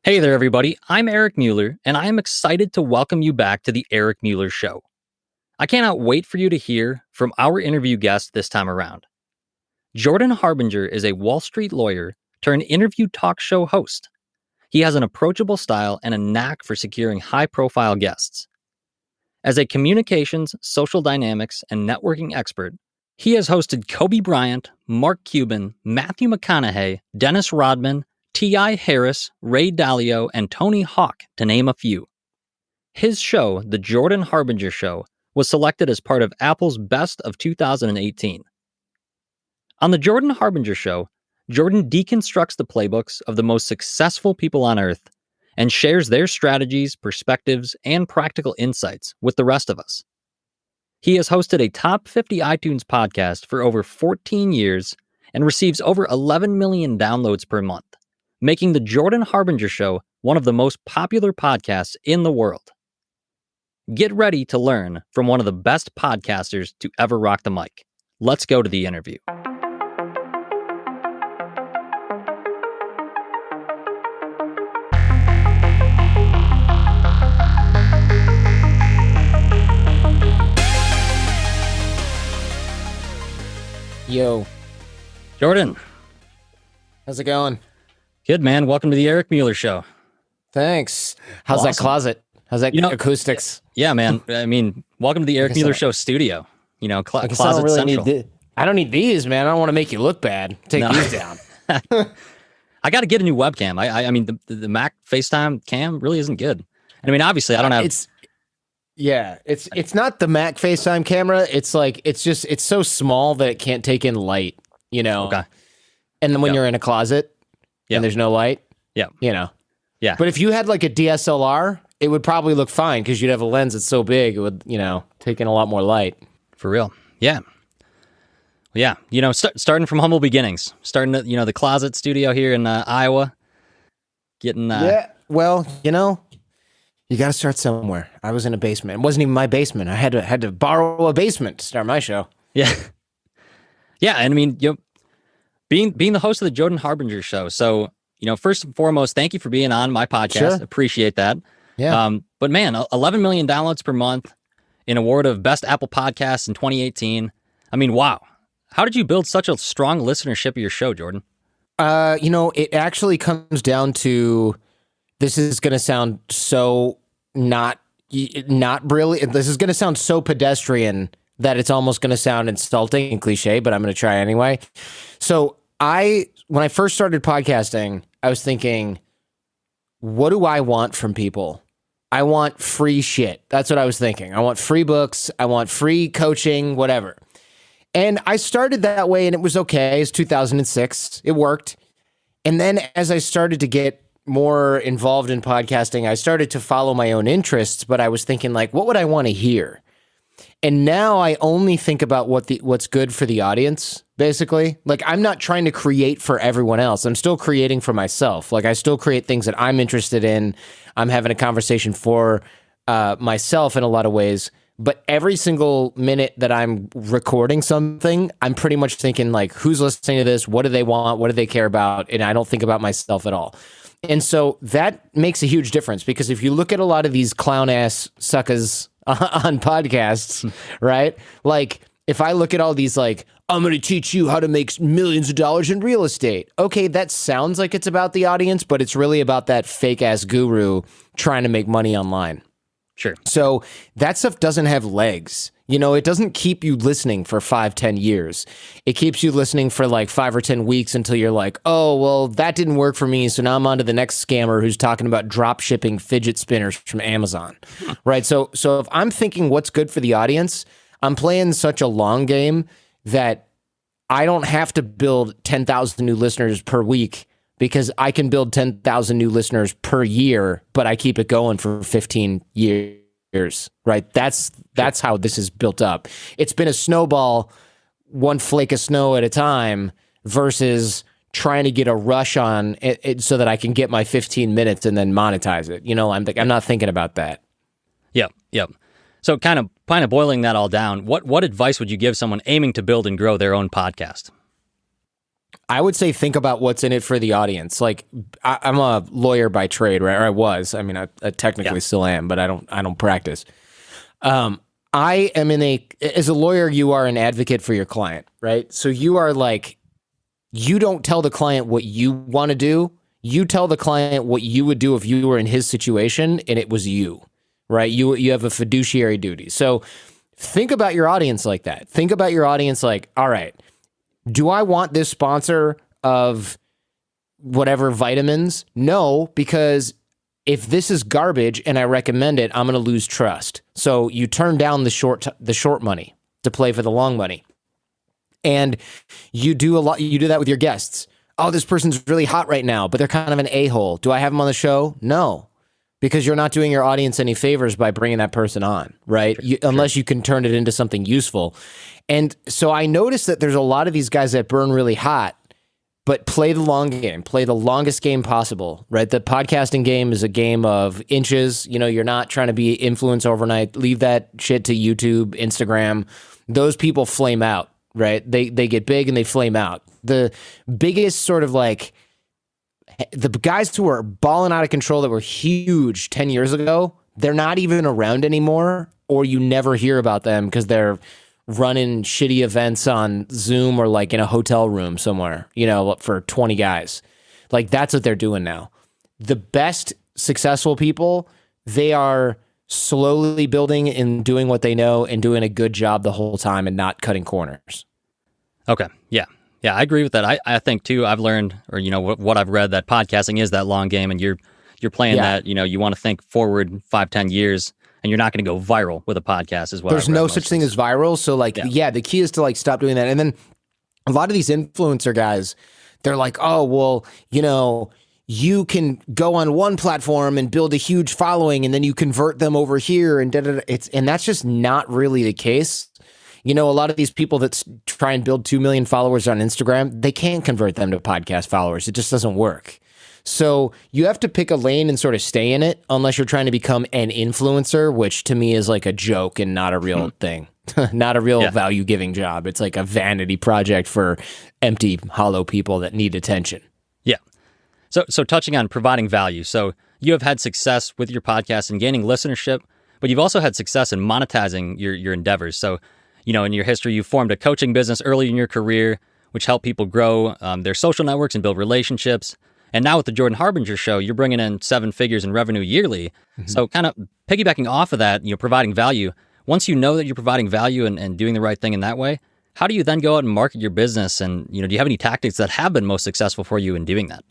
Hey there, everybody. I'm Eric Mueller, and I am excited to welcome you back to the Eric Mueller Show. I cannot wait for you to hear from our interview guest this time around. Jordan Harbinger is a Wall Street lawyer turned interview talk show host. He has an approachable style and a knack for securing high-profile guests. As a communications, social dynamics, and networking expert, he has hosted Kobe Bryant, Mark Cuban, Matthew McConaughey, Dennis Rodman, T.I. Harris, Ray Dalio, and Tony Hawk, to name a few. His show, The Jordan Harbinger Show, was selected as part of Apple's Best of 2018. On The Jordan Harbinger Show, Jordan deconstructs the playbooks of the most successful people on Earth and shares their strategies, perspectives, and practical insights with the rest of us. He has hosted a top 50 iTunes podcast for over 14 years and receives over 11 million downloads per month, making The Jordan Harbinger Show one of the most popular podcasts in the world. Get ready to learn from one of the best podcasters to ever rock the mic. Let's go to the interview. Yo. Jordan. How's it going? Good, man. Welcome to the Eric Mueller Show. Thanks. How's Awesome. that closet? How's that acoustics? Yeah, man. I mean, welcome to the Eric Mueller Show studio. You know, closet central. I don't need these, man. I don't want to make you look bad. Take these down. I got to get a new webcam. I mean, the Mac FaceTime cam really isn't good. I mean, obviously, I don't have. It's not the Mac FaceTime camera. It's like it's so small that it can't take in light. You know. Okay. And then when you're in a closet. Yeah. And there's no light. Yeah. You know. Yeah. But if you had like a DSLR, it would probably look fine because you'd have a lens that's so big it would, take in a lot more light. For real. Yeah. Yeah. Starting from humble beginnings. Starting at, the closet studio here in Iowa. Getting Yeah. Well, you got to start somewhere. I was in a basement. It wasn't even my basement. I had to borrow a basement to start my show. Yeah. Yeah, and I mean, being the host of the Jordan Harbinger Show. So, first and foremost, thank you for being on my podcast. Sure. Appreciate that. Yeah. But man, 11 million downloads per month, an award of Best Apple Podcasts in 2018. I mean, wow. How did you build such a strong listenership of your show, Jordan? It actually comes down to, this is going to sound so not brilliant. This is going to sound so pedestrian that it's almost going to sound insulting and cliche, but I'm going to try anyway. So when I first started podcasting, I was thinking, what do I want from people? I want free shit. That's what I was thinking. I want free books. I want free coaching, whatever. And I started that way and it was okay. It's 2006. It worked. And then as I started to get more involved in podcasting, I started to follow my own interests, but I was thinking like, what would I want to hear? And now I only think about what's good for the audience, basically. Like, I'm not trying to create for everyone else. I'm still creating for myself. Like, I still create things that I'm interested in. I'm having a conversation for myself in a lot of ways. But every single minute that I'm recording something, I'm pretty much thinking, like, who's listening to this? What do they want? What do they care about? And I don't think about myself at all. And so that makes a huge difference, because if you look at a lot of these clown-ass suckers on podcasts, right? Like, if I look at all these, like, I'm going to teach you how to make millions of dollars in real estate. Okay, that sounds like it's about the audience, but it's really about that fake-ass guru trying to make money online. Sure. So that stuff doesn't have legs. It doesn't keep you listening for 5-10 years. It keeps you listening for like 5 or 10 weeks until you're like, oh, well, that didn't work for me. So now I'm on to the next scammer who's talking about drop shipping fidget spinners from Amazon. Right. So if I'm thinking what's good for the audience, I'm playing such a long game that I don't have to build 10,000 new listeners per week, because I can build 10,000 new listeners per year, but I keep it going for 15 years, right? That's how this is built up. It's been a snowball, one flake of snow at a time, versus trying to get a rush on it so that I can get my 15 minutes and then monetize it. I'm not thinking about that. Yep. So kind of boiling that all down, what advice would you give someone aiming to build and grow their own podcast? I would say think about what's in it for the audience. Like I'm a lawyer by trade, right? Or I was. I mean, I technically still am, but I don't practice. I am as a lawyer, you are an advocate for your client, right? So you are like, you don't tell the client what you want to do. You tell the client what you would do if you were in his situation and it was you, right? You have a fiduciary duty. So think about your audience like that. Think about your audience like, all right, do I want this sponsor of whatever vitamins? No, because if this is garbage and I recommend it, I'm going to lose trust. So you turn down the short money to play for the long money. And you do that with your guests. Oh, this person's really hot right now, but they're kind of an a-hole. Do I have them on the show? No, because you're not doing your audience any favors by bringing that person on, right? Unless you can turn it into something useful. And so I noticed that there's a lot of these guys that burn really hot, but play the long game, play the longest game possible, right? The podcasting game is a game of inches. You know, you're not trying to be influence overnight. Leave that shit to YouTube, Instagram. Those people flame out, right? They get big and they flame out. The biggest sort of like the guys who are balling out of control that were huge 10 years ago, they're not even around anymore, or you never hear about them because they're running shitty events on Zoom or like in a hotel room somewhere, you know, for 20 guys. Like that's what they're doing now. The best successful people, they are slowly building and doing what they know and doing a good job the whole time and not cutting corners. Okay. Yeah. Yeah, I agree with that. I think too, I've learned, or, you know, what I've read, that podcasting is that long game, and you're playing that, you know, you want to think forward 5-10 years, and you're not going to go viral with a podcast as well. There's no such thing as viral. So like, the key is to like stop doing that. And then a lot of these influencer guys, they're like, oh, well, you know, you can go on one platform and build a huge following and then you convert them over here and and that's just not really the case. You know, a lot of these people that try and build 2 million followers on Instagram, they can't convert them to podcast followers. It just doesn't work. So you have to pick a lane and sort of stay in it unless you're trying to become an influencer, which to me is like a joke and not a real thing, not a real value-giving job. It's like a vanity project for empty, hollow people that need attention. Yeah. So touching on providing value. So you have had success with your podcast and gaining listenership, but you've also had success in monetizing your endeavors. So, you know, in your history, you formed a coaching business early in your career, which helped people grow their social networks and build relationships. And now with the Jordan Harbinger Show, you're bringing in 7 figures in revenue yearly. Mm-hmm. So kind of piggybacking off of that, you know, providing value. Once you know that you're providing value and doing the right thing in that way, how do you then go out and market your business? And, you know, do you have any tactics that have been most successful for you in doing that?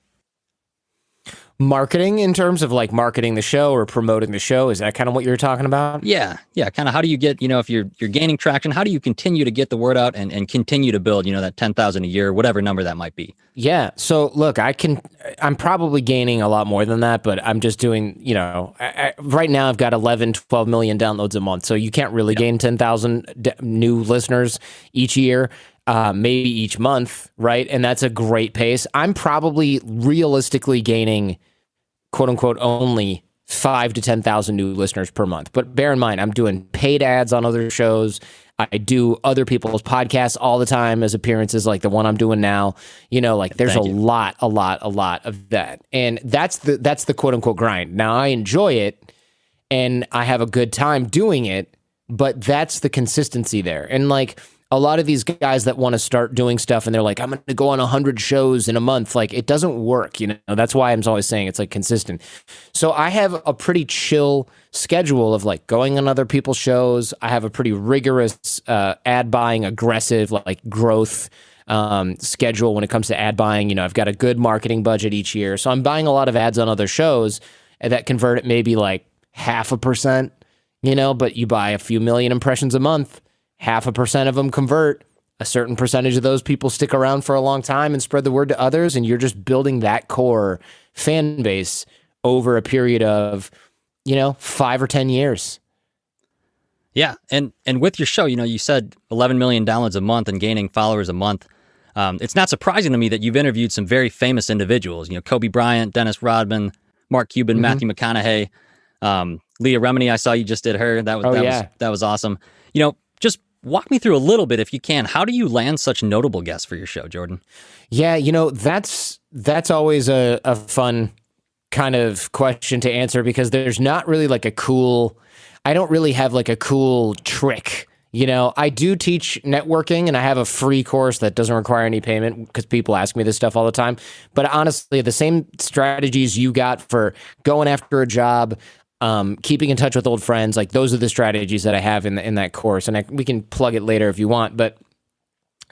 Marketing, in terms of like marketing the show or promoting the show, is that kind of what you're talking about? Yeah. Kind of how do you get, you know, if you're gaining traction, how do you continue to get the word out and continue to build, you know, that 10,000 a year, whatever number that might be? Yeah. So look, I'm probably gaining a lot more than that, but I'm just doing, you know, right now I've got 11, 12 million downloads a month. So you can't really gain 10,000 new listeners each year. Maybe each month, right? And that's a great pace. I'm probably realistically gaining, quote unquote, only 5 to 10,000 new listeners per month. But bear in mind, I'm doing paid ads on other shows. I do other people's podcasts all the time as appearances, like the one I'm doing now. You know, like there's a lot of that. And that's the quote unquote grind. Now I enjoy it and I have a good time doing it, but that's the consistency there. And like, a lot of these guys that want to start doing stuff and they're like, I'm going to go on 100 shows in a month. Like, it doesn't work, you know? That's why I'm always saying it's like consistent. So I have a pretty chill schedule of like going on other people's shows. I have a pretty rigorous ad buying, aggressive, like growth schedule when it comes to ad buying. You know, I've got a good marketing budget each year. So I'm buying a lot of ads on other shows that convert at maybe like 0.5%, you know, but you buy a few million impressions a month. 0.5% of them convert. A certain percentage of those people stick around for a long time and spread the word to others. And you're just building that core fan base over a period of, you know, 5 or 10 years. Yeah. And with your show, you know, you said 11 million downloads a month and gaining followers a month. It's not surprising to me that you've interviewed some very famous individuals, you know, Kobe Bryant, Dennis Rodman, Mark Cuban, Matthew McConaughey, Leah Remini. I saw you just did her. That was awesome. You know, just walk me through a little bit, if you can. How do you land such notable guests for your show, Jordan? Yeah, that's always a fun kind of question to answer, because there's not really like I don't really have like a cool trick. I do teach networking, and I have a free course that doesn't require any payment because people ask me this stuff all the time. But honestly, the same strategies you got for going after a job, keeping in touch with old friends, like those are the strategies that I have in that course. And we can plug it later if you want. But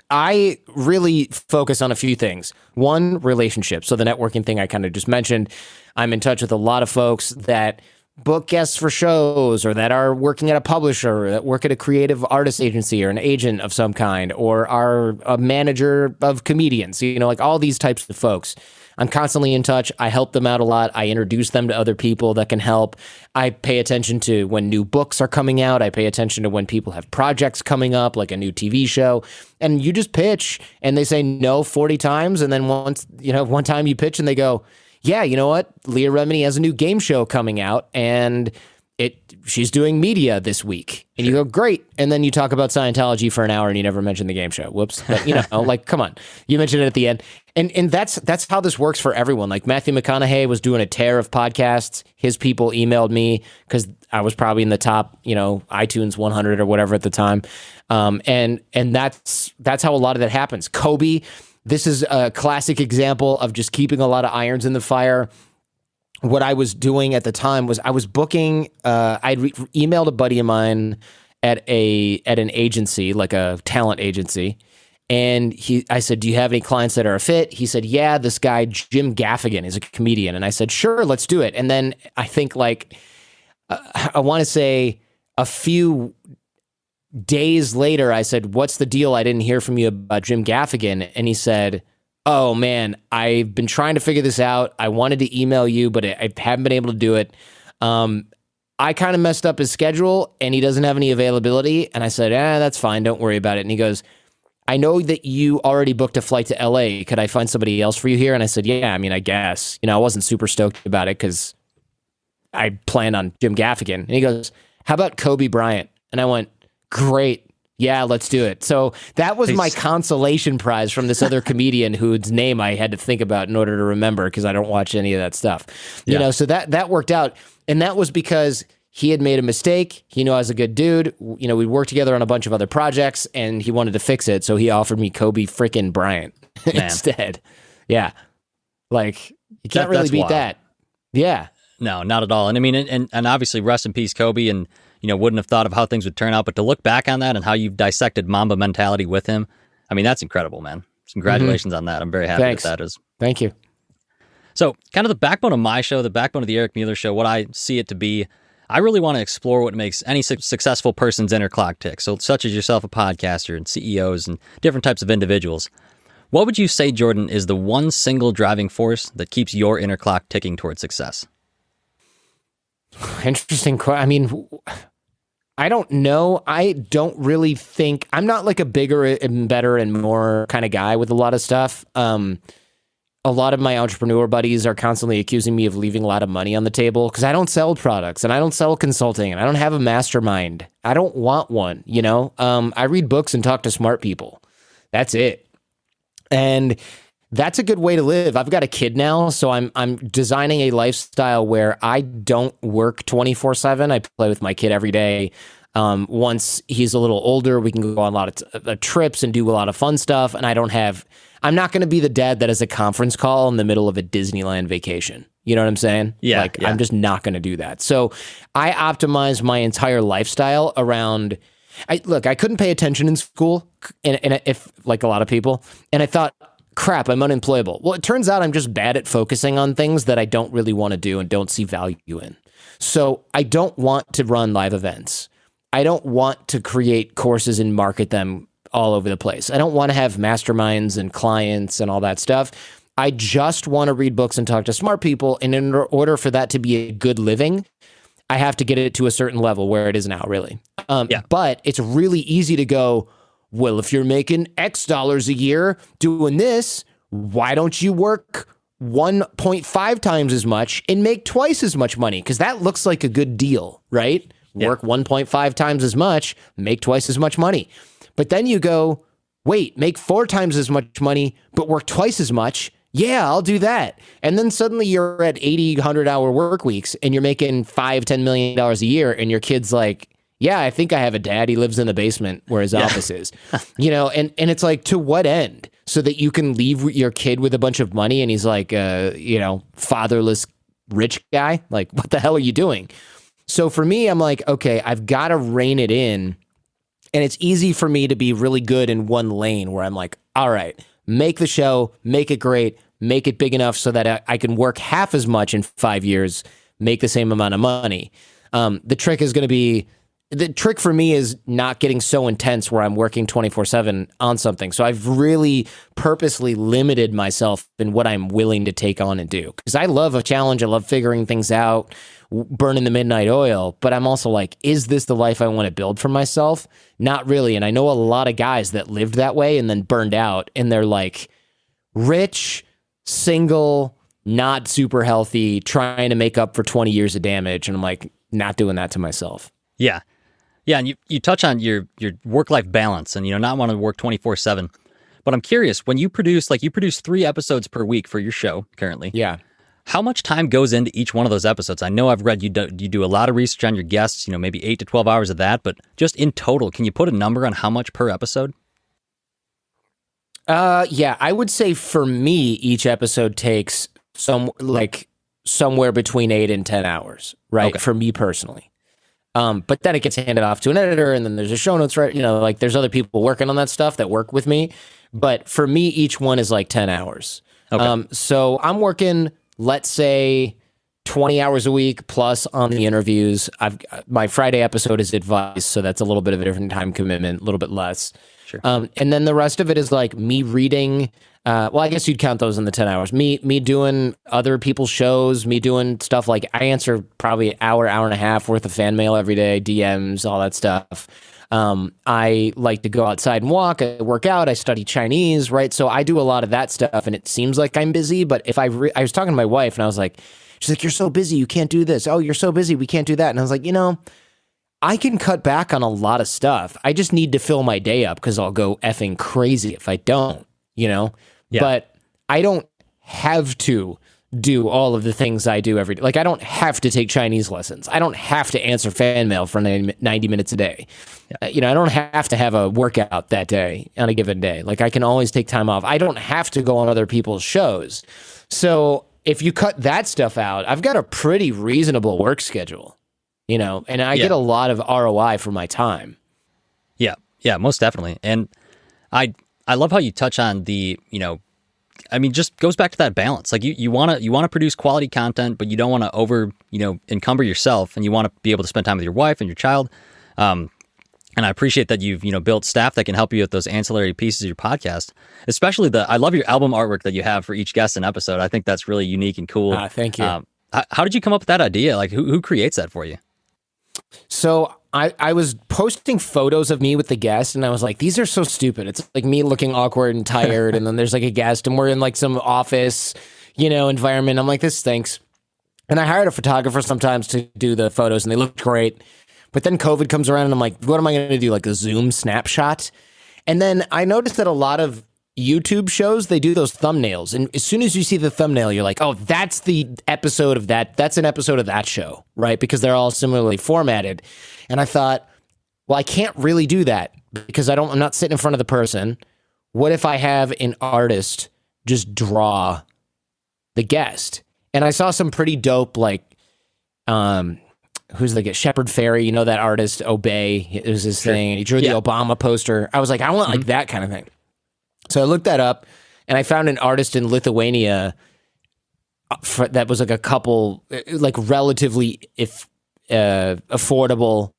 I really focus on a few things. One, relationships. So the networking thing I kind of just mentioned, I'm in touch with a lot of folks that book guests for shows, or that are working at a publisher, or that work at a creative artist agency or an agent of some kind, or are a manager of comedians, like all these types of folks. I'm constantly in touch. I help them out a lot. I introduce them to other people that can help. I pay attention to when new books are coming out. I pay attention to when people have projects coming up, like a new TV show. And you just pitch, and they say no 40 times. And then one time you pitch and they go, yeah, you know what? Leah Remini has a new game show coming out, and she's doing media this week. And you go, great. And then you talk about Scientology for an hour and you never mention the game show. Whoops. But, like, come on. You mentioned it at the end. And that's how this works for everyone. Like Matthew McConaughey was doing a tear of podcasts. His people emailed me because I was probably in the top, iTunes 100 or whatever at the time. And that's how a lot of that happens. Kobe, this is a classic example of just keeping a lot of irons in the fire. What I was doing at the time was I was booking, I'd emailed a buddy of mine at an agency, like a talent agency. And I said, do you have any clients that are a fit? He said, yeah, this guy, Jim Gaffigan, is a comedian. And I said, sure, let's do it. And then I think I want to say a few days later, I said, what's the deal? I didn't hear from you about Jim Gaffigan. And he said, oh man, I've been trying to figure this out. I wanted to email you, but I haven't been able to do it. I kind of messed up his schedule and he doesn't have any availability. And I said, that's fine. Don't worry about it. And he goes, I know that you already booked a flight to LA. Could I find somebody else for you here? And I said, yeah, I guess. I wasn't super stoked about it because I planned on Jim Gaffigan. And he goes, how about Kobe Bryant? And I went, great. Yeah, let's do it. So that was my consolation prize from this other comedian whose name I had to think about in order to remember, because I don't watch any of that stuff. So that worked out. And that was because he had made a mistake. He knew I was a good dude. We'd worked together on a bunch of other projects and he wanted to fix it. So he offered me Kobe freaking Bryant instead. Yeah. Like, you can't really beat that. Yeah. No, not at all. And and obviously rest in peace, Kobe, and wouldn't have thought of how things would turn out, but to look back on that and how you've dissected Mamba mentality with him, that's incredible, man. Congratulations on that. I'm very happy that that is. Thank you. So kind of the backbone of my show, the backbone of the Eric Mueller Show, what I see it to be, I really want to explore what makes any successful person's inner clock tick. So such as yourself, a podcaster and CEOs and different types of individuals. What would you say, Jordan, is the one single driving force that keeps your inner clock ticking towards success? Interesting. I don't know. I don't really think, I'm not like a bigger and better and more kind of guy with a lot of stuff. A lot of my entrepreneur buddies are constantly accusing me of leaving a lot of money on the table because I don't sell products and I don't sell consulting and I don't have a mastermind. I don't want one, I read books and talk to smart people. That's it. And that's a good way to live. I've got a kid now, so I'm designing a lifestyle where I don't work 24/7. I play with my kid every day. Once he's a little older, we can go on a lot of trips and do a lot of fun stuff. And I'm not going to be the dad that has a conference call in the middle of a Disneyland vacation. You know what I'm saying? Yeah. I'm just not going to do that. So I optimize my entire lifestyle around. I couldn't pay attention in school, and if like a lot of people, and I thought, crap, I'm unemployable. Well, it turns out I'm just bad at focusing on things that I don't really want to do and don't see value in. So I don't want to run live events. I don't want to create courses and market them all over the place. I don't want to have masterminds and clients and all that stuff. I just want to read books and talk to smart people. And in order for that to be a good living, I have to get it to a certain level where it is now, really. But it's really easy to go, well, if you're making X dollars a year doing this, why don't you work 1.5 times as much and make twice as much money? Because that looks like a good deal, right? work 1.5 times as much, make twice as much money. But then you go, wait, make 4 times as much money, but work twice as much. Yeah, I'll do that. And then suddenly you're at 80, 100-hour work weeks and you're making $5-10 million a year. And your kid's like, yeah, I think I have a dad. He lives in the basement where his office is, and it's like, to what end? So that you can leave your kid with a bunch of money and he's like, fatherless rich guy. Like, what the hell are you doing? So for me, I'm like, okay, I've got to rein it in. And it's easy for me to be really good in one lane where I'm like, all right, make the show, make it great, make it big enough so that I can work half as much in 5 years, make the same amount of money. The trick for me is not getting so intense where I'm working 24/7 on something. So I've really purposely limited myself in what I'm willing to take on and do. Because I love a challenge. I love figuring things out, burning the midnight oil. But I'm also like, is this the life I want to build for myself? Not really. And I know a lot of guys that lived that way and then burned out. And they're like rich, single, not super healthy, trying to make up for 20 years of damage. And I'm like, not doing that to myself. Yeah. Yeah, and you touch on your work-life balance and, not want to work 24/7. But I'm curious, when you produce 3 episodes per week for your show currently. Yeah. How much time goes into each one of those episodes? I know I've read you do a lot of research on your guests, maybe 8 to 12 hours of that, but just in total, can you put a number on how much per episode? Yeah, I would say for me, each episode takes somewhere between 8 and 10 hours, right? Okay. For me personally. But then it gets handed off to an editor and then there's a show notes, right? There's other people working on that stuff that work with me. But for me, each one is like 10 hours. Okay. So I'm working, let's say 20 hours a week plus on the interviews. My Friday episode is advice. So that's a little bit of a different time commitment, a little bit less. Sure. And then the rest of it is like me reading. I guess you'd count those in the 10 hours. Me doing other people's shows, me doing stuff like I answer probably an hour and a half worth of fan mail every day, DMs, all that stuff. I like to go outside and walk, I work out, I study Chinese, right? So I do a lot of that stuff and it seems like I'm busy, but if I was talking to my wife and I was like, she's like, you're so busy, you can't do this. Oh, you're so busy, we can't do that. And I was like, I can cut back on a lot of stuff. I just need to fill my day up because I'll go effing crazy if I don't, Yeah. But I don't have to do all of the things I do every day. Like, I don't have to take Chinese lessons. I don't have to answer fan mail for 90 minutes a day. Yeah. I don't have to have a workout that day on a given day. Like, I can always take time off. I don't have to go on other people's shows. So if you cut that stuff out, I've got a pretty reasonable work schedule, and I get a lot of ROI for my time. Yeah, most definitely. And I love how you touch on the, just goes back to that balance. Like you want to produce quality content, but you don't want to over, encumber yourself, and you want to be able to spend time with your wife and your child. And I appreciate that you've, built staff that can help you with those ancillary pieces of your podcast, especially I love your album artwork that you have for each guest and episode. I think that's really unique and cool. Thank you. How did you come up with that idea? Like who creates that for you? So I was posting photos of me with the guest and I was like, these are so stupid. It's like me looking awkward and tired. And then there's like a guest and we're in like some office, environment. I'm like, this stinks. And I hired a photographer sometimes to do the photos and they looked great. But then COVID comes around and I'm like, what am I going to do? Like a Zoom snapshot? And then I noticed that a lot of YouTube shows, they do those thumbnails. And as soon as you see the thumbnail, you're like, oh, that's the episode of that. That's an episode of that show, right? Because they're all similarly formatted. And I thought, well, I can't really do that because I'm not sitting in front of the person. What if I have an artist just draw the guest? And I saw some pretty dope, like, who's the guest? Shepard Fairey, that artist, Obey, it was his thing. And he drew the Obama poster. I was like, I want like that kind of thing. So I looked that up and I found an artist in Lithuania that was like a couple, like relatively affordable,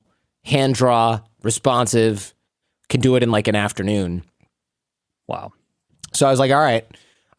hand draw, responsive, can do it in like an afternoon. Wow. So I was like, all right,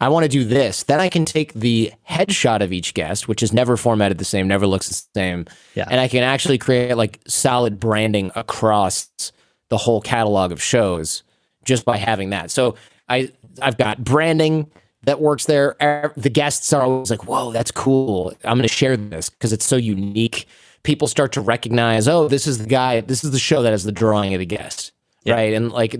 I want to do this. Then I can take the headshot of each guest, which is never formatted the same, never looks the same. Yeah. And I can actually create like solid branding across the whole catalog of shows just by having that. So I've got branding that works there. The guests are always like, whoa, that's cool. I'm going to share this because it's so unique people start to recognize, oh, this is the guy, this is the show that has the drawing of the guest, right? And like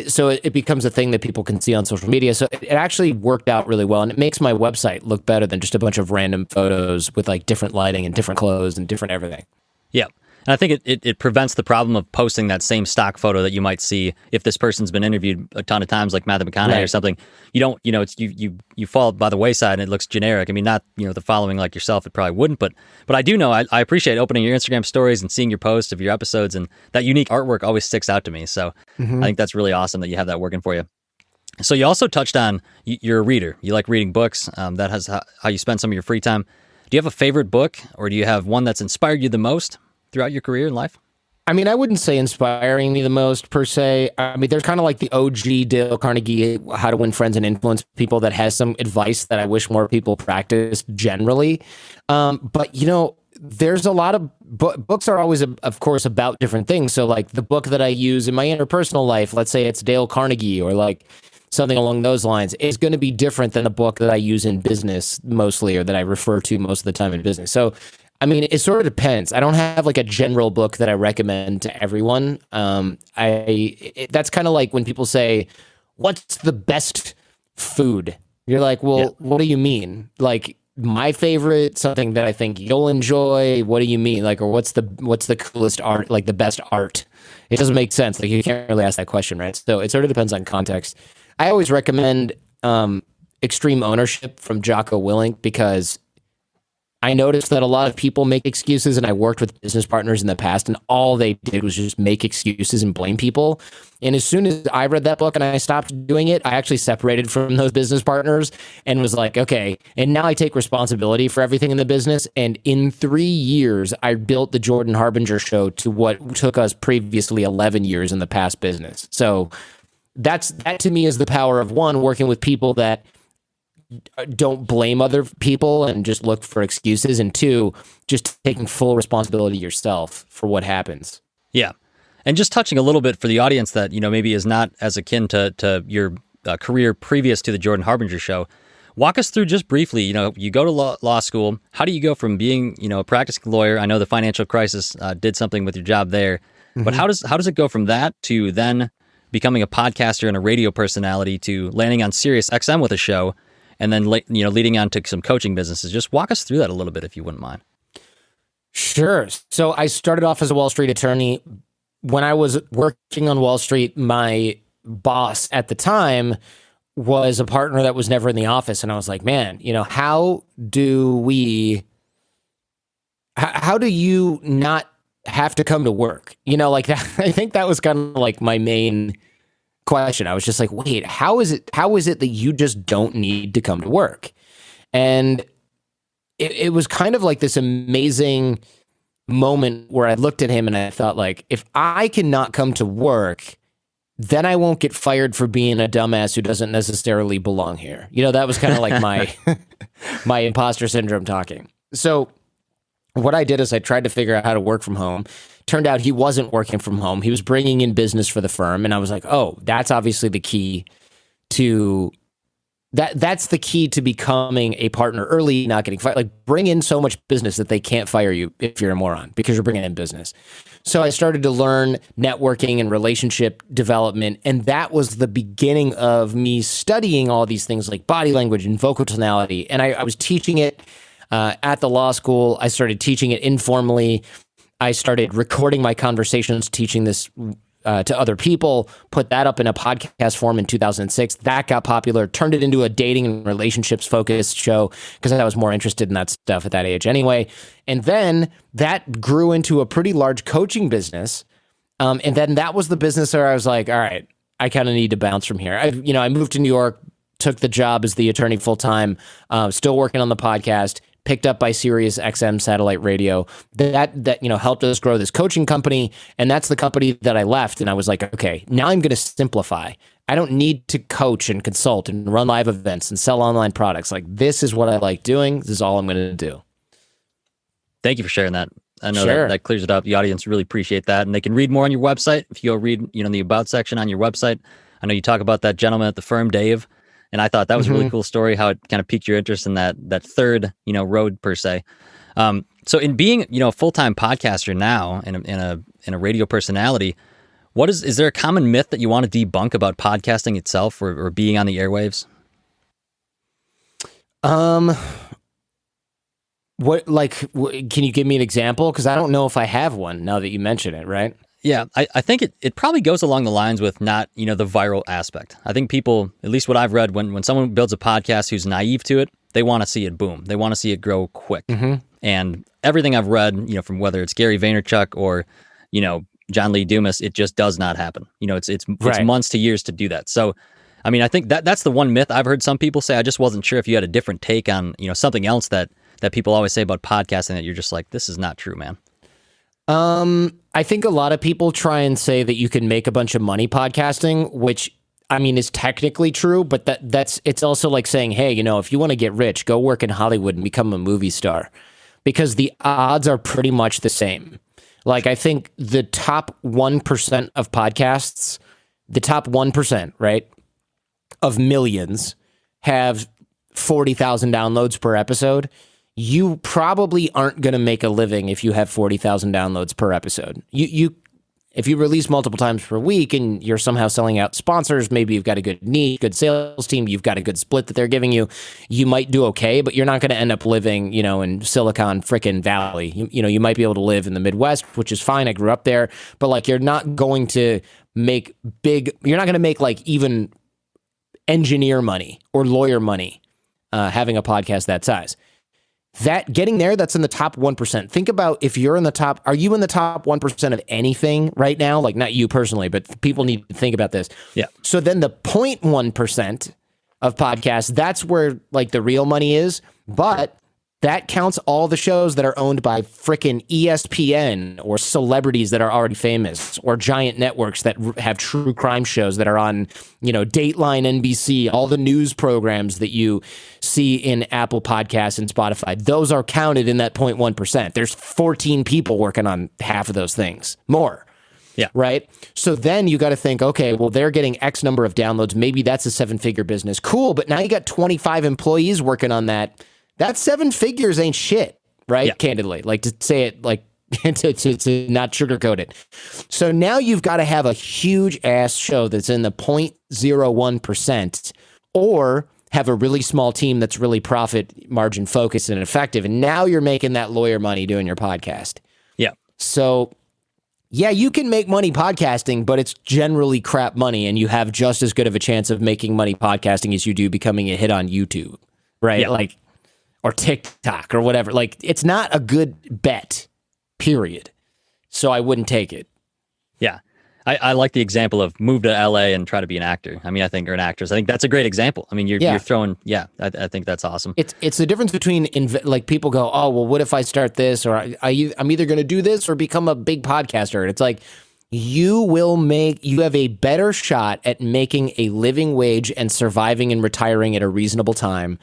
so it becomes a thing that people can see on social media. So it actually worked out really well, and it makes my website look better than just a bunch of random photos with like different lighting and different clothes and different everything. Yeah. And I think it prevents the problem of posting that same stock photo that you might see if this person's been interviewed a ton of times, like Matthew McConaughey or something. You don't, it's you fall by the wayside and it looks generic. I mean, not, the following like yourself, it probably wouldn't, but I do know, I appreciate opening your Instagram stories and seeing your posts of your episodes, and that unique artwork always sticks out to me. So I think that's really awesome that you have that working for you. So you also touched on, you're a reader. You like reading books. That has how you spend some of your free time. Do you have a favorite book, or do you have one that's inspired you the most throughout your career and life? I mean, I wouldn't say inspiring me the most per se. I mean, there's kind of like the OG Dale Carnegie, How to Win Friends and Influence People, that has some advice that I wish more people practiced generally. But, there's a lot of books are always, of course, about different things. So like the book that I use in my interpersonal life, let's say it's Dale Carnegie or like something along those lines, is going to be different than a book that I use in business mostly, or that I refer to most of the time in business. So I mean, it sort of depends. I don't have like a general book that I recommend to everyone. That's kind of like when people say, "What's the best food?" You're like, "Well, what do you mean? Like my favorite, something that I think you'll enjoy? What do you mean? Like, or what's the coolest art? Like the best art?" It doesn't make sense. Like you can't really ask that question, right? So it sort of depends on context. I always recommend Extreme Ownership from Jocko Willink, because I noticed that a lot of people make excuses, and I worked with business partners in the past, and all they did was just make excuses and blame people. And as soon as I read that book and I stopped doing it, I actually separated from those business partners and was like, okay, and now I take responsibility for everything in the business. And in 3 years, I built the Jordan Harbinger Show to what took us previously 11 years in the past business. So that to me is the power of, one, working with people that don't blame other people and just look for excuses, and two, just taking full responsibility yourself for what happens. Yeah. And just touching a little bit for the audience that, maybe is not as akin to your career previous to the Jordan Harbinger Show, walk us through just briefly, you go to law school. How do you go from being, a practicing lawyer? I know the financial crisis did something with your job there, but how does it go from that to then becoming a podcaster and a radio personality to landing on Sirius XM with a show, and then leading on to some coaching businesses? Just walk us through that a little bit, if you wouldn't mind. Sure. So I started off as a Wall Street attorney. When I was working on Wall Street, my boss at the time was a partner that was never in the office. And I was like, man, how do you not have to come to work? Like that, I think that was kind of like my main question. I was just like, wait, how is it that you just don't need to come to work? And it was kind of like this amazing moment where I looked at him and I thought, like, if I cannot come to work, then I won't get fired for being a dumbass who doesn't necessarily belong here. That was kind of like my imposter syndrome talking. So what I did is I tried to figure out how to work from home. Turned out he wasn't working from home. He was bringing in business for the firm. And I was like, oh, that's obviously the key to that's the key to becoming a partner early, not getting fired. Like, bring in so much business that they can't fire you if you're a moron, because you're bringing in business. So I started to learn networking and relationship development. And that was the beginning of me studying all these things like body language and vocal tonality. And I was teaching it at the law school. I started teaching it informally. I started recording my conversations, teaching this to other people, put that up in a podcast form in 2006. That got popular, turned it into a dating and relationships focused show because I was more interested in that stuff at that age anyway. And then that grew into a pretty large coaching business. And then that was the business where I was like, all right, I kind of need to bounce from here. I moved to New York, took the job as the attorney full time, still working on the podcast, picked up by Sirius XM satellite radio. That helped us grow this coaching company, and that's the company that I left. And I was like, okay, now I'm going to simplify. I don't need to coach and consult and run live events and sell online products. Like, this is what I like doing. This is all I'm going to do. Thank you for sharing that. I know that clears it up. The audience really appreciate that, and they can read more on your website. If you go read, the about section on your website, I know you talk about that gentleman at the firm, Dave. And I thought that was a really cool story, how it kind of piqued your interest in that third, road per se. So in being, a full-time podcaster now and in a radio personality, is there a common myth that you want to debunk about podcasting itself or being on the airwaves? Can you give me an example? Because I don't know if I have one now that you mention it, right? Yeah, I think it probably goes along the lines with not, the viral aspect. I think people, at least what I've read, when someone builds a podcast who's naive to it, they want to see it boom. They want to see it grow quick. Mm-hmm. And everything I've read, from whether it's Gary Vaynerchuk or, John Lee Dumas, it just does not happen. It's Right. months to years to do that. So, I mean, I think that's the one myth I've heard some people say. I just wasn't sure if you had a different take on, something else that people always say about podcasting that you're just like, this is not true, man. I think a lot of people try and say that you can make a bunch of money podcasting, which I mean is technically true, but it's also like saying, hey, if you want to get rich, go work in Hollywood and become a movie star, because the odds are pretty much the same. Like, I think the top 1% of podcasts, the top 1%, right, of millions have 40,000 downloads per episode. You probably aren't going to make a living if you have 40,000 downloads per episode. If you release multiple times per week and you're somehow selling out sponsors, maybe you've got a good niche, good sales team, you've got a good split that they're giving you, you might do okay, but you're not going to end up living, in Silicon frickin' Valley. You might be able to live in the Midwest, which is fine. I grew up there, but like, you're not going to make like even engineer money or lawyer money having a podcast that size. That getting there, that's in the top 1%. Think about if you're in the top, are you in the top 1% of anything right now? Like, not you personally, but people need to think about this. Yeah. So then the 0.1% of podcasts, that's where like the real money is. But that counts all the shows that are owned by frickin' ESPN or celebrities that are already famous or giant networks that have true crime shows that are on, Dateline, NBC, all the news programs that you see in Apple Podcasts and Spotify. Those are counted in that 0.1%. There's 14 people working on half of those things, more. Yeah. Right. So then you got to think, okay, well, they're getting X number of downloads. Maybe that's a 7-figure business. Cool. But now you got 25 employees working on that. That 7 figures ain't shit, right? Yeah. Candidly, like, to say it like to not sugarcoat it. So now you've got to have a huge ass show that's in the 0.01%, or have a really small team that's really profit margin focused and effective. And now you're making that lawyer money doing your podcast. Yeah. So yeah, you can make money podcasting, but it's generally crap money, and you have just as good of a chance of making money podcasting as you do becoming a hit on YouTube, right? Yeah. Like, or TikTok or whatever. Like, it's not a good bet, period. So I wouldn't take it. Yeah. I like the example of move to LA and try to be an actor. I mean, or an actress. I think that's a great example. I mean, you're throwing, I think that's awesome. It's the difference between, like, people go, oh, well, what if I start this? Or I'm either going to do this or become a big podcaster. And it's like, you have a better shot at making a living wage and surviving and retiring at a reasonable time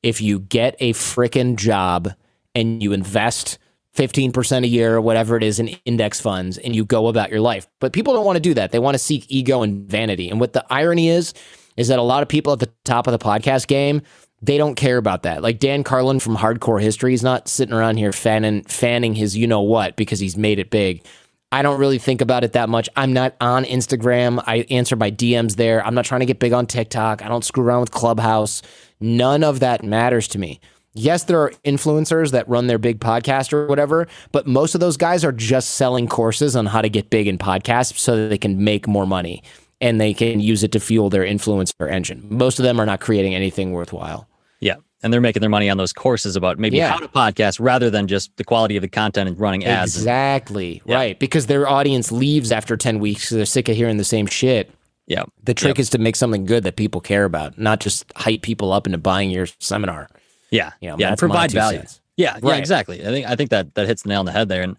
if you get a frickin' job and you invest 15% a year or whatever it is in index funds and you go about your life. But people don't want to do that. They want to seek ego and vanity. And what the irony is that a lot of people at the top of the podcast game, they don't care about that. Like Dan Carlin from Hardcore History is not sitting around here fanning his you-know-what because he's made it big. I don't really think about it that much. I'm not on Instagram. I answer my DMs there. I'm not trying to get big on TikTok. I don't screw around with Clubhouse. None of that matters to me. Yes, there are influencers that run their big podcast or whatever, but most of those guys are just selling courses on how to get big in podcasts so that they can make more money and they can use it to fuel their influencer engine. Most of them are not creating anything worthwhile. Yeah. And they're making their money on those courses about maybe how to podcast rather than just the quality of the content and running ads. Exactly. Right. Because their audience leaves after 10 weeks. So they're sick of hearing the same shit. Yeah. The trick is to make something good that people care about, not just hype people up into buying your seminar. Yeah. Provide value. Cents. Yeah. Exactly. I think that hits the nail on the head there. And,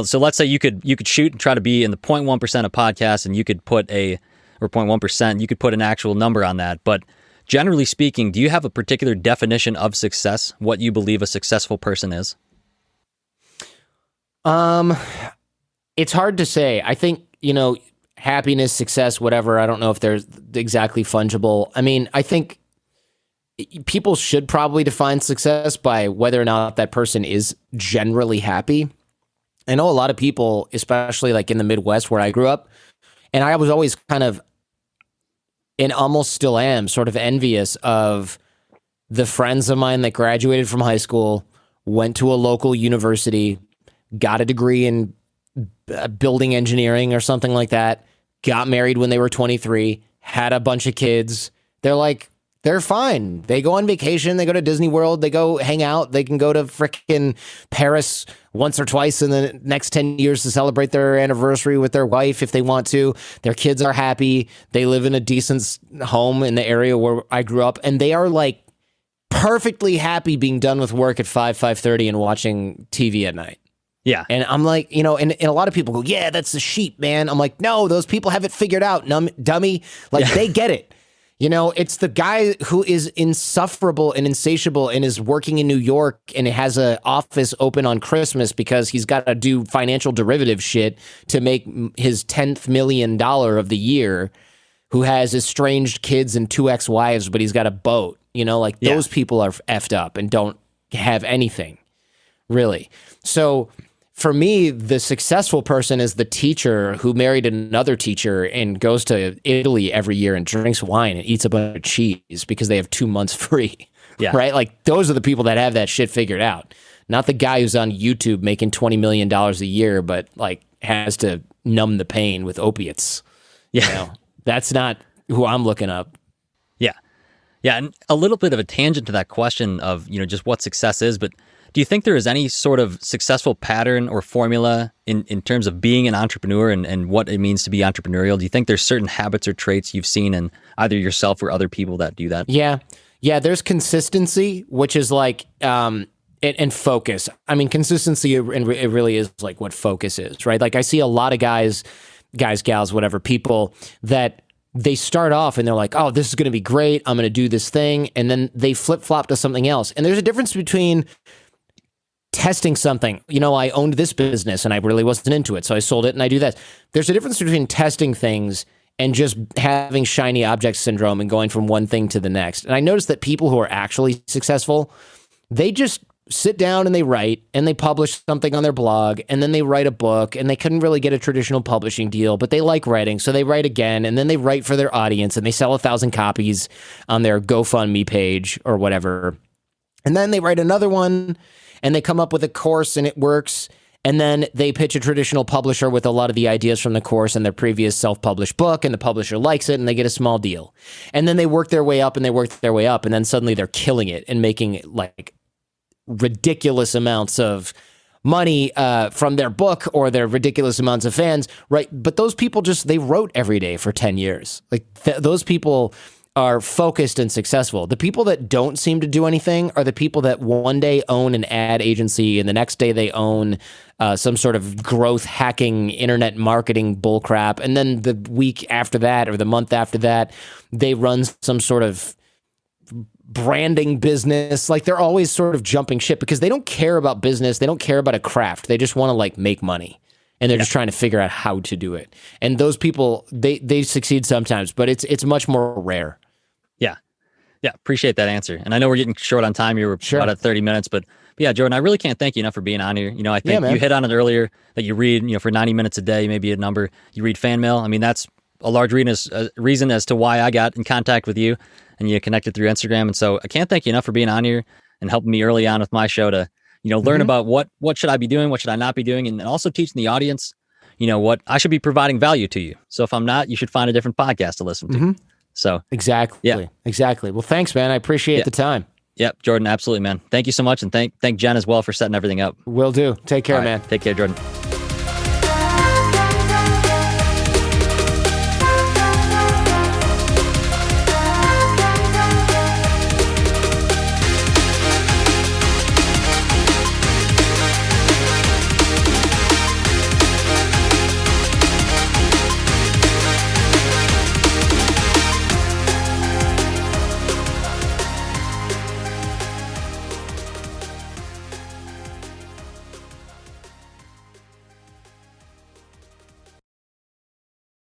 so let's say you could shoot and try to be in the 0.1% of podcasts, and you could put 0.1%, you could put an actual number on that. But generally speaking, do you have a particular definition of success, what you believe a successful person is? It's hard to say. I think, happiness, success, whatever. I don't know if they're exactly fungible. I mean, I think people should probably define success by whether or not that person is generally happy. I know a lot of people, especially like in the Midwest where I grew up, and I was always kind of, and almost still am, sort of envious of the friends of mine that graduated from high school, went to a local university, got a degree in building engineering or something like that, got married when they were 23, had a bunch of kids. They're fine. They go on vacation. They go to Disney World. They go hang out. They can go to frickin' Paris once or twice in the next 10 years to celebrate their anniversary with their wife if they want to. Their kids are happy. They live in a decent home in the area where I grew up. And they are like perfectly happy being done with work at 5:30 and watching TV at night. Yeah. And I'm like, and a lot of people go, yeah, that's the sheep, man. I'm like, no, those people have it figured out, dummy. Like, they get it. It's the guy who is insufferable and insatiable and is working in New York and has an office open on Christmas because he's got to do financial derivative shit to make his $10th million of the year, who has estranged kids and 2 ex-wives, but he's got a boat. Those people are effed up and don't have anything, really. So for me, the successful person is the teacher who married another teacher and goes to Italy every year and drinks wine and eats a bunch of cheese because they have 2 months free. Yeah. Right? Like, those are the people that have that shit figured out. Not the guy who's on YouTube making $20 million a year, but like has to numb the pain with opiates. Yeah. That's not who I'm looking up. Yeah. Yeah. And a little bit of a tangent to that question of, just what success is, but do you think there is any sort of successful pattern or formula in terms of being an entrepreneur and what it means to be entrepreneurial? Do you think there's certain habits or traits you've seen in either yourself or other people that do that? Yeah. Yeah. There's consistency, which is like, and focus. I mean, consistency, it really is like what focus is, right? Like, I see a lot of guys, gals, whatever, people that they start off and they're like, oh, this is going to be great. I'm going to do this thing. And then they flip flop to something else. And there's a difference between testing something. I owned this business and I really wasn't into it, so I sold it and I do that. There's a difference between testing things and just having shiny object syndrome and going from one thing to the next. And I noticed that people who are actually successful, they just sit down and they write and they publish something on their blog and then they write a book, and they couldn't really get a traditional publishing deal, but they like writing, so they write again, and then they write for their audience and they sell 1,000 copies on their GoFundMe page or whatever. And then they write another one and they come up with a course and it works. And then they pitch a traditional publisher with a lot of the ideas from the course and their previous self-published book, and the publisher likes it and they get a small deal. And then they work their way up and they work their way up, and then suddenly they're killing it and making like ridiculous amounts of money from their book or their ridiculous amounts of fans, right? But those people they wrote every day for 10 years. Like those people are focused and successful. The people that don't seem to do anything are the people that one day own an ad agency and the next day they own some sort of growth hacking internet marketing bullcrap. And then the week after that or the month after that, they run some sort of branding business. Like, they're always sort of jumping ship because they don't care about business. They don't care about a craft. They just want to like make money. And they're just trying to figure out how to do it. And those people, they succeed sometimes, but it's much more rare. Yeah, appreciate that answer. And I know we're getting short on time. You were about at 30 minutes, but yeah, Jordan, I really can't thank you enough for being on here. I think you hit on it earlier that you read, for 90 minutes a day, maybe a number, you read fan mail. I mean, that's a large reason as to why I got in contact with you and you connected through Instagram. And so I can't thank you enough for being on here and helping me early on with my show to, learn about what should I be doing, what should I not be doing, and also teaching the audience, what I should be providing value to you. So if I'm not, you should find a different podcast to listen to. So exactly. Well, thanks, man. I appreciate the time. Yep, Jordan, absolutely, man. Thank you so much, and thank Jen as well for setting everything up. Will do. Take care, man. Take care, Jordan.